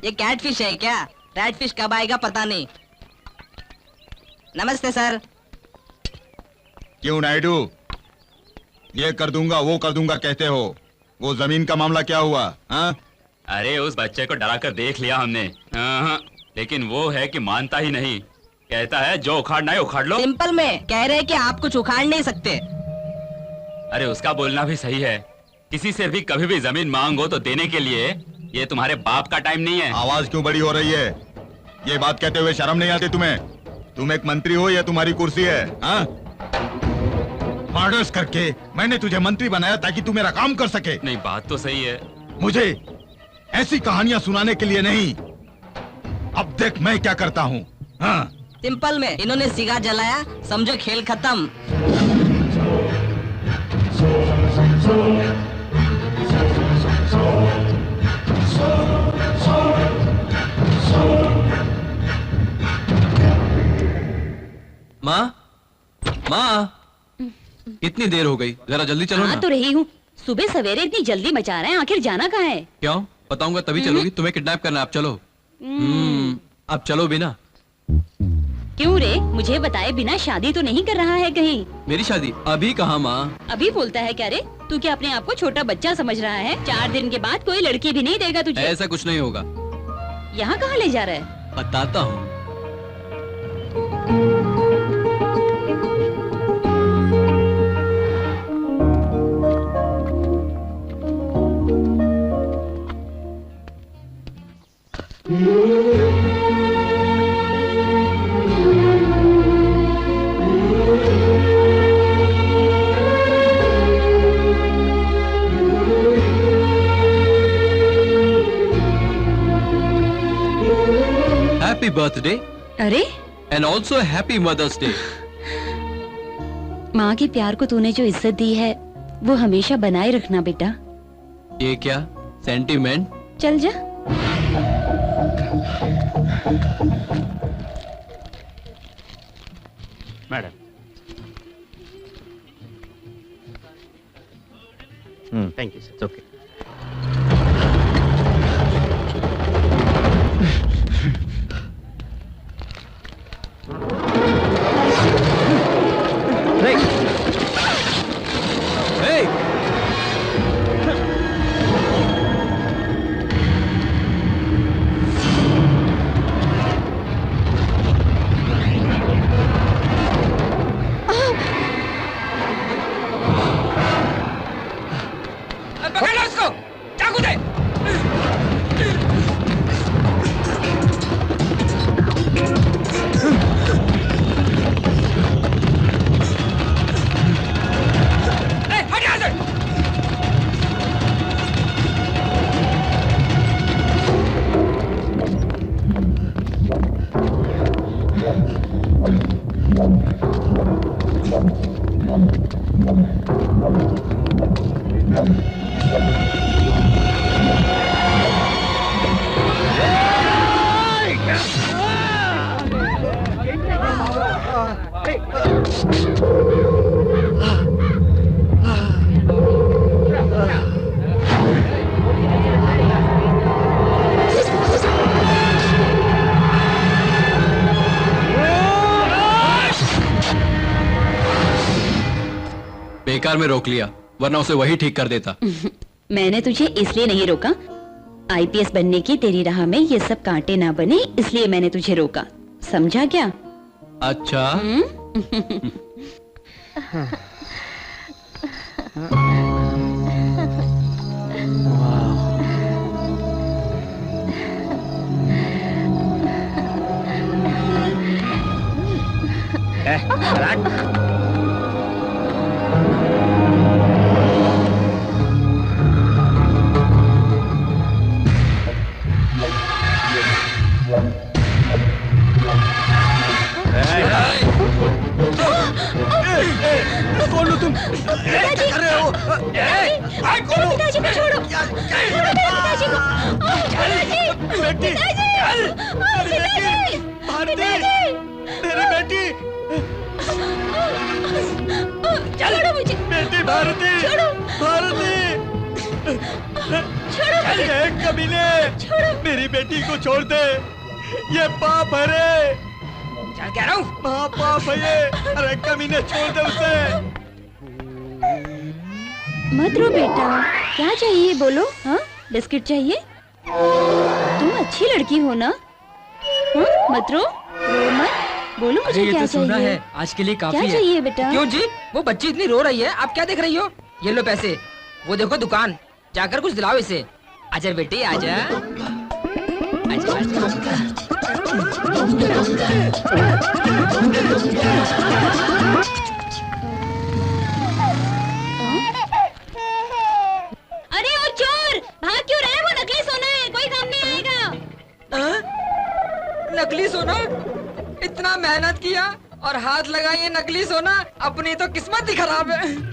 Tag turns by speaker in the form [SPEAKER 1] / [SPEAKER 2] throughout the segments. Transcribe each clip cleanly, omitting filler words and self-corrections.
[SPEAKER 1] ये कैटफिश है क्या? रेडफिश कब आएगा पता नहीं। नमस्ते सर।
[SPEAKER 2] क्यों नायडू, ये कर दूंगा वो कर दूंगा कहते हो, वो जमीन का मामला क्या हुआ? हाँ?
[SPEAKER 3] अरे उस बच्चे को डरा कर देख लिया हमने, लेकिन वो है कि मानता ही नहीं, कहता है जो उखाड़ना है उखाड़ लो।
[SPEAKER 1] सिंपल में कह रहे हैं कि आप कुछ उखाड़ नहीं सकते।
[SPEAKER 3] अरे उसका बोलना भी सही है, किसी से भी कभी भी जमीन मांगो तो देने के लिए ये तुम्हारे बाप का टाइम नहीं है।
[SPEAKER 2] आवाज क्यों बड़ी हो रही है? ये बात कहते हुए शर्म नहीं आती तुम्हें? तुम एक मंत्री हो या तुम्हारी कुर्सी है? हाँ? मर्डर्स करके मैंने तुझे मंत्री बनाया ताकि तू मेरा काम कर सके।
[SPEAKER 3] नहीं, बात तो सही है।
[SPEAKER 2] मुझे ऐसी कहानियां सुनाने के लिए नहीं, अब देख मैं क्या करता हूँ। हाँ?
[SPEAKER 1] सिंपल में इन्होंने सिगार जलाया, समझो खेल खत्म।
[SPEAKER 4] माँ, माँ, इतनी देर हो गई, जरा जल्दी चलो ना।
[SPEAKER 5] तो रही हूँ, सुबह सवेरे इतनी जल्दी मचा रहे हैं, आखिर जाना कहाँ है?
[SPEAKER 4] क्यों? बताऊंगा तभी चलोगी? तुम्हें किडनैप करना है, अब चलो। अब चलो बिना।
[SPEAKER 5] क्यों रे, मुझे बताए बिना शादी तो नहीं कर रहा है कहीं?
[SPEAKER 4] मेरी शादी अभी कहाँ माँ?
[SPEAKER 5] अभी बोलता है क्या रे? तू क्या अपने आप को छोटा बच्चा समझ रहा है? 4 दिन के बाद कोई लड़की भी नहीं देगा तुझे।
[SPEAKER 4] ऐसा कुछ नहीं होगा।
[SPEAKER 5] यहाँ कहाँ ले जा रहा है?
[SPEAKER 4] बताता हूँ। Happy birthday.
[SPEAKER 5] अरे
[SPEAKER 4] And also happy Mother's Day.
[SPEAKER 5] माँ के प्यार को तूने जो इज्जत दी है वो हमेशा बनाए रखना बेटा।
[SPEAKER 4] ये क्या सेंटीमेंट?
[SPEAKER 5] चल जा।
[SPEAKER 3] Madam.
[SPEAKER 6] Thank you sir, okay.
[SPEAKER 4] बेकार में रोक लिया, वरना उसे वही ठीक कर देता।
[SPEAKER 5] मैंने तुझे इसलिए नहीं रोका, आईपीएस बनने की तेरी राह में ये सब कांटे ना बने, इसलिए मैंने तुझे रोका, समझा क्या?
[SPEAKER 4] अच्छा।
[SPEAKER 2] कौन हो तुम? क्या कर रहे हो?
[SPEAKER 5] पिताजी को छोड़ो, पिताजी को।
[SPEAKER 2] बेटी, भारती, मेरी बेटी,
[SPEAKER 5] छोड़ो मुझे,
[SPEAKER 2] बेटी भारती,
[SPEAKER 5] छोड़ो,
[SPEAKER 2] भारती,
[SPEAKER 5] छोड़ो
[SPEAKER 2] कमीने, मेरी बेटी को छोड़ दे, ये पाप है रे।
[SPEAKER 7] चल कह रहा हूँ।
[SPEAKER 2] महापाप है ये। अरे कमीने छोड़ दे उसे।
[SPEAKER 5] मत रो बेटा, क्या चाहिए बोलो। हाँ, बिस्किट चाहिए? तुम अच्छी लड़की हो ना? हाँ, मत रो मत, बोलो मुझे क्या
[SPEAKER 7] सुना
[SPEAKER 5] चाहिए।
[SPEAKER 7] है, आज के लिए काफी
[SPEAKER 5] क्या
[SPEAKER 7] है।
[SPEAKER 5] चाहिए बेटा?
[SPEAKER 7] क्यों जी, वो बच्ची इतनी रो रही है, आप क्या देख रही हो? ये लो पैसे, वो देखो दुकान, जाकर कुछ दिलाओ इसे। आजा बेटी आजा।
[SPEAKER 5] अरे वो चोर भाग क्यों रहा है? वो नकली सोना है, कोई काम नहीं आएगा।
[SPEAKER 7] नकली सोना? इतना मेहनत किया और हाथ लगाए ये नकली सोना, अपनी तो किस्मत ही खराब है।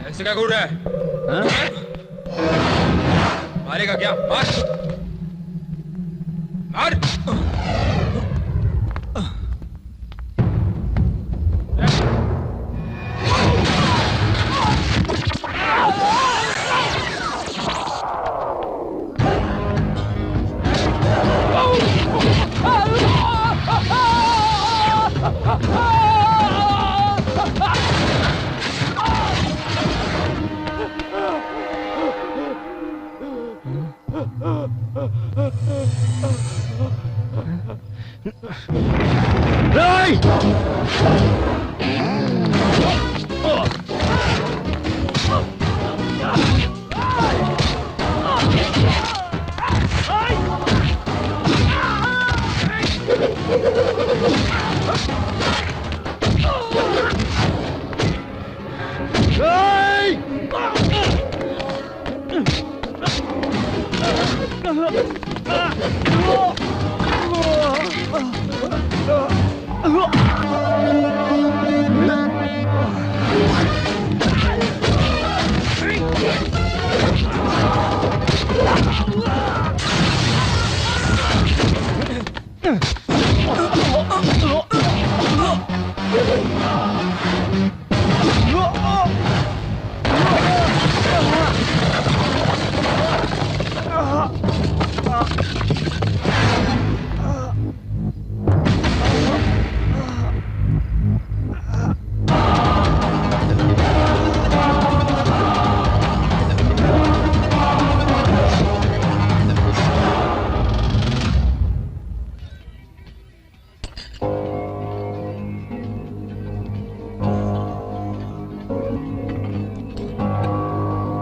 [SPEAKER 3] ऐसे क्या घूर रहा है? मारेगा क्या? मार! मार!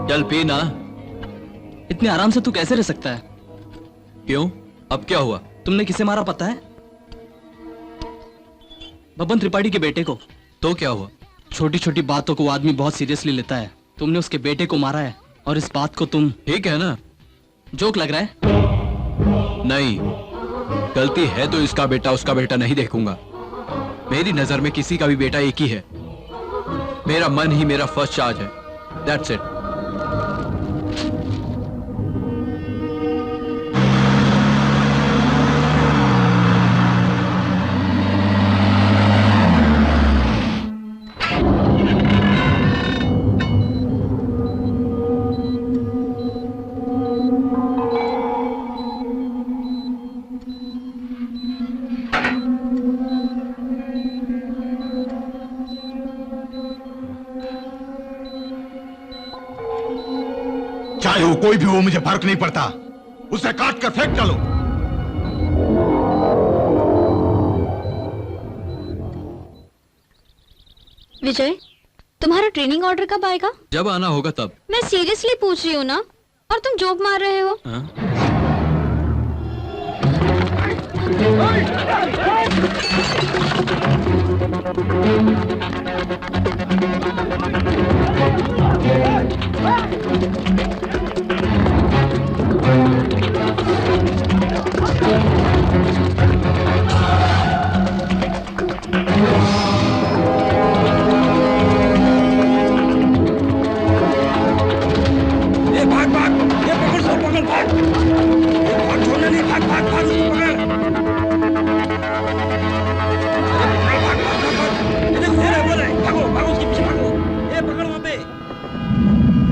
[SPEAKER 4] चल पी ना।
[SPEAKER 1] इतने आराम से तू कैसे रह सकता है?
[SPEAKER 4] क्यों, अब क्या हुआ?
[SPEAKER 1] तुमने किसे मारा पता है? बबन त्रिपाठी के बेटे को।
[SPEAKER 4] तो क्या हुआ?
[SPEAKER 1] छोटी छोटी बातों को आदमी बहुत सीरियसली लेता है। तुमने उसके बेटे को मारा है और इस बात को तुम
[SPEAKER 4] ठीक है ना?
[SPEAKER 1] जोक लग रहा है?
[SPEAKER 4] नहीं, गलती है तो इसका बेटा उसका बेटा नहीं देखूंगा। मेरी नजर में किसी का भी बेटा एक ही है। मेरा मन ही मेरा फर्स्ट चार्ज है। That's it.
[SPEAKER 2] चाहे वो कोई भी हो, मुझे फर्क नहीं पड़ता। उसे काट कर फेंक डालो।
[SPEAKER 8] विजय, तुम्हारा ट्रेनिंग ऑर्डर कब आएगा?
[SPEAKER 4] जब आना होगा तब।
[SPEAKER 8] मैं सीरियसली पूछ रही हूँ ना,
[SPEAKER 5] और तुम जोक मार रहे हो।
[SPEAKER 4] हाँ?